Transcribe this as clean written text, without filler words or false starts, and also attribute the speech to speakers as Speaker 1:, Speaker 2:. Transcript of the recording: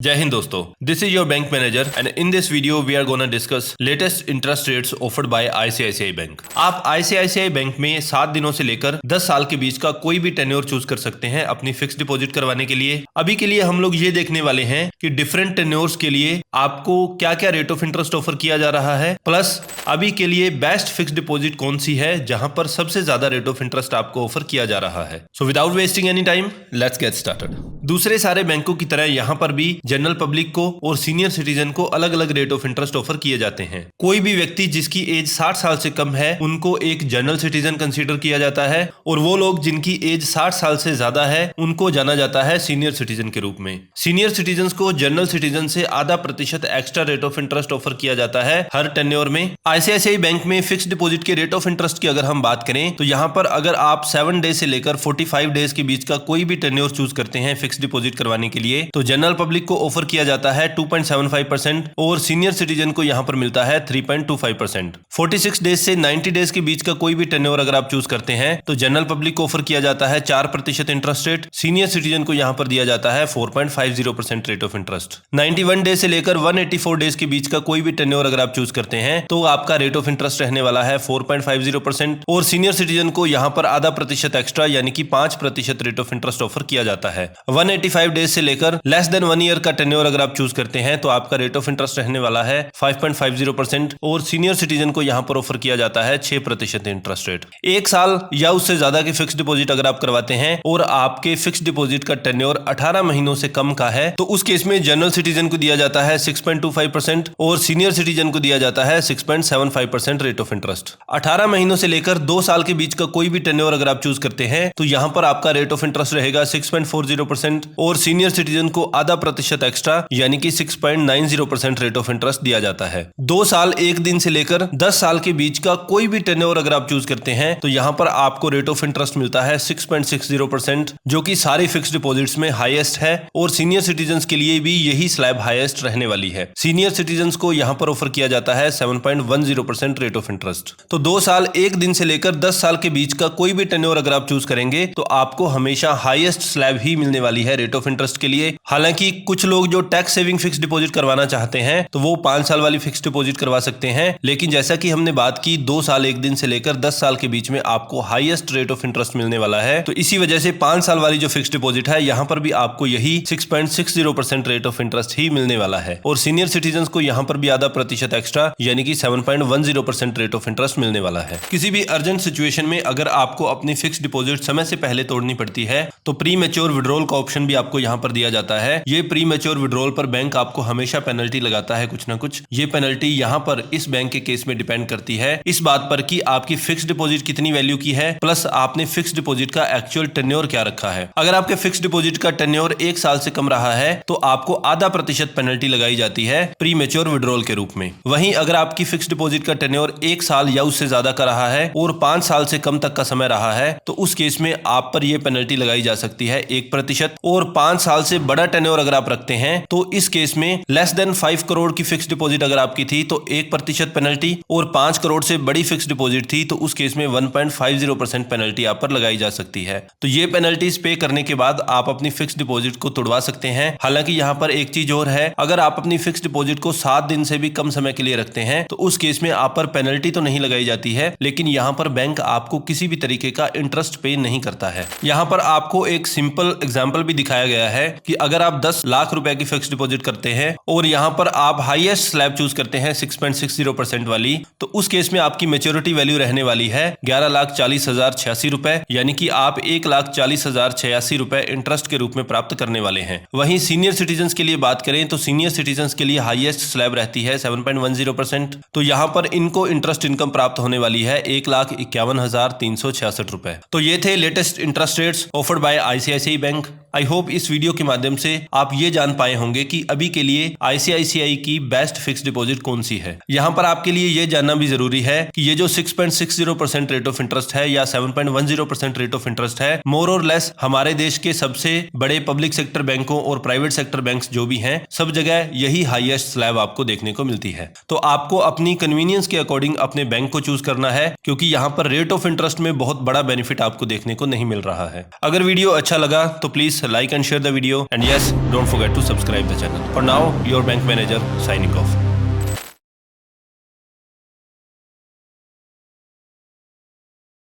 Speaker 1: जय हिंद दोस्तों, this is your bank manager and in this video we are gonna discuss latest interest rates offered by ICICI bank. आप ICICI bank में 7 दिनों से लेकर 10 साल के बीच का कोई भी टेन्योर चूज कर सकते हैं अपनी फिक्स डिपॉजिट करवाने के लिए। अभी के लिए हम लोग ये देखने वाले हैं कि डिफरेंट टेन्योर्स के लिए आपको क्या क्या रेट ऑफ इंटरेस्ट ऑफर किया जा रहा है, प्लस अभी के लिए बेस्ट फिक्स डिपॉजिट कौन सी है जहां पर सबसे ज्यादा रेट ऑफ इंटरेस्ट आपको ऑफर किया जा रहा है। So without wasting any time let's get started. दूसरे सारे बैंकों की तरह यहां पर भी जनरल पब्लिक को और सीनियर सिटीजन को अलग अलग रेट ऑफ इंटरेस्ट ऑफर किए जाते हैं। कोई भी व्यक्ति जिसकी एज 60 साल से कम है उनको एक जनरल सिटीजन कंसीडर किया जाता है और वो लोग जिनकी एज 60 साल से ज्यादा है उनको जाना जाता है सीनियर सिटीजन के रूप में। सीनियर सिटीजन को जनरल सिटीजन से आधा प्रतिशत extra rate of interest offer किया जाता है हर टेन्योर में। आईसीआईसीआई बैंक में फिक्स डिपॉजिट के रेट ऑफ इंटरेस्ट की अगर हम बात करें तो यहाँ पर अगर आप 7 डे से लेकर 45 डेज के बीच का कोई भी टेन्योर चूज करते हैं फिक्स डिपॉजिट करवाने के लिए तो जनरल पब्लिक को ऑफर किया जाता है 2.75% और सीनियर सिटीजन को यहां पर मिलता है 3.25%। 46 डेज से 90 डेज के बीच का कोई भी टेन्योर अगर आप चूज करते हैं तो जनरल पब्लिक को ऑफर किया जाता है 4% इंटरेस्ट रेट, सीनियर सिटीजन को यहां पर दिया जाता है 4.50% रेट ऑफ इंटरेस्ट। 91 डेज से लेकर 184 डेज के बीच का कोई भी टेन्योर अगर आप चूज करते हैं तो आपका रेट ऑफ इंटरेस्ट रहने वाला है 4.50% और सीनियर सिटीजन को यहां पर आधा प्रतिशत एक्स्ट्रा यानी कि 5% रेट ऑफ इंटरेस्ट ऑफर किया जाता है। 185 डेज से लेकर लेस देन 1 ईयर का टेन्योर अगर आप चूज करते हैं तो आपका रेट ऑफ इंटरेस्ट रहने वाला है 5.50% और सीनियर सिटीजन को यहां पर ऑफर किया जाता है 6% इंटरेस्ट रेट। 1 साल या उससे ज्यादा की फिक्स डिपॉजिट अगर आप करवाते हैं और आपके फिक्स डिपॉजिट का टेन्योर 18 महीनों से कम का है तो उस केस में जनरल सिटीजन को दिया जाता है 6.25% और सीनियर सिटीजन को दिया जाता है 6.75% रेट ऑफ इंटरेस्ट। 18 महीनों से लेकर 2 साल के बीच का कोई भी टेन्योर अगर आप चूज करते हैं तो यहां पर आपका रेट ऑफ इंटरेस्ट रहेगा 6.40% और सीनियर सिटीजन को आधा प्रतिशत एक्स्ट्रा यानी कि 6.90% रेट ऑफ इंटरेस्ट दिया जाता है। 2 साल 1 दिन से लेकर 10 साल के बीच का कोई भी टेन्योर अगर आप चूज करते हैं तो यहां पर आपको रेट ऑफ इंटरेस्ट मिलता है 6.60% जो कि सारे फिक्स डिपॉजिट्स में हाईएस्ट है और सीनियर सिटीजन के लिए भी यही स्लैब हाईएस्ट रहने वाली है। सीनियर सिटीजन को यहां पर ऑफर किया जाता है 7.10% रेट ऑफ इंटरेस्ट। तो 2 साल 1 दिन से लेकर 10 साल के बीच का कोई भी टेन्योर अगर आप चूज करेंगे तो आपको हमेशा हाईएस्ट स्लैब ही मिलने वाली है रेट ऑफ इंटरेस्ट के लिए। हालांकि कुछ लोग जो टैक्स सेविंग फिक्स डिपॉजिट करवाना चाहते हैं तो वो 5 साल वाली फिक्स डिपॉजिट करवा सकते हैं, लेकिन जैसा कि हमने बात की 2 साल 1 दिन से लेकर 10 साल के बीच में आपको हाईएस्ट रेट ऑफ इंटरेस्ट मिलने वाला है। तो इसी वजह से 5 साल वाली जो फिक्स डिपॉजिट है यहां पर भी आपको यही 6.60% रेट ऑफ इंटरेस्ट ही मिलने वाला है और सीनियर सिटीजन को यहां पर भी आधा प्रतिशत एक्स्ट्रा यानी कि 7.10% रेट ऑफ इंटरेस्ट मिलने वाला है। किसी भी अर्जेंट सिचुएशन में अगर आपको अपनी फिक्स डिपॉजिट समय से पहले तोड़नी पड़ती है तो प्री मैच्योर विड्रॉल का ऑप्शन भी आपको यहां पर दिया जाता है। ये प्री मैच्योर विड्रॉल पर बैंक आपको हमेशा पेनल्टी लगाता है कुछ ना कुछ। ये पेनल्टी यहां पर इस बैंक के केस में डिपेंड करती है इस बात पर कि आपकी फिक्स डिपॉजिट कितनी वैल्यू की है प्लस आपने फिक्स डिपॉजिट का एक्चुअल टेन्योर क्या रखा है। अगर आपके फिक्स डिपॉजिट का टेन्योर 1 साल से कम रहा है तो आपको आधा प्रतिशत पेनल्टी लगाई जाती है प्री मैच्योर विड्रॉल के रूप में। वहीं अगर आपकी फिक्स डिपॉजिट का टेन्योर 1 साल या उससे ज्यादा का रहा है और 5 साल से कम तक का समय रहा है तो उस केस में आप पर यह पेनल्टी लगाई जा सकती है 1% और 5 साल से बड़ा टेन्योर अगर आप रखते हैं तो इस केस में लेस देन 5 करोड़ की फिक्स डिपॉजिट अगर आपकी थी तो 1% पेनल्टी और 5 करोड़ से बड़ी फिक्स डिपॉजिट थी तो उस केस में 1.50% पेनल्टी आप पर लगाई जा सकती है। तो ये पेनल्टीज पे करने के बाद आप अपनी फिक्स डिपॉजिट को तोड़वा सकते हैं। हालांकि यहाँ पर एक चीज और है, अगर आप अपनी फिक्स डिपॉजिट को 7 दिन से भी कम समय के लिए रखते हैं तो उस केस में आप पर पेनल्टी तो नहीं लगाई जाती है, लेकिन यहाँ पर बैंक आपको किसी भी तरीके का इंटरेस्ट पे नहीं करता है। यहाँ पर आपको एक सिंपल एग्जाम्पल भी दिखाया गया है कि अगर आप 10 लाख रुपए की फिक्स डिपॉजिट करते हैं और यहाँ पर आप हाईएस्ट स्लैब चूज करते हैं 6.60% वाली तो उस केस में आपकी मेच्योरिटी वैल्यू रहने वाली है 11,40,086 रुपए यानी कि आप 1,40,086 रुपए इंटरेस्ट के रूप में प्राप्त करने वाले हैं। वहीं सीनियर सिटीजन के लिए बात करें तो सीनियर सिटीजन के लिए हाईएस्ट स्लैब रहती है 7.10%। तो यहाँ पर इनको इंटरेस्ट इनकम प्राप्त होने वाली है 1,51,366 रुपए। तो ये थे latest interest rates offered by ICICI bank. I hope इस वीडियो के माध्यम से आप ये जान पाए होंगे कि अभी के लिए आईसीआईसीआई की बेस्ट फिक्स डिपॉजिट कौन सी है। यहाँ पर आपके लिए ये जानना भी जरूरी है कि ये जो 6.60% रेट ऑफ इंटरेस्ट है या 7.10% रेट ऑफ इंटरेस्ट है मोर और लेस हमारे देश के सबसे बड़े पब्लिक सेक्टर बैंकों और प्राइवेट सेक्टर बैंक्स जो भी हैं सब जगह यही हाईएस्ट स्लैब आपको देखने को मिलती है। तो आपको अपनी कन्वीनियंस के अकॉर्डिंग अपने बैंक को चूज करना है क्योंकि यहाँ पर रेट ऑफ इंटरेस्ट में बहुत बड़ा बेनिफिट आपको देखने को नहीं मिल रहा है। अगर वीडियो अच्छा लगा तो please please like and share the video, and yes, don't forget to subscribe the channel. For now, your bank manager signing off.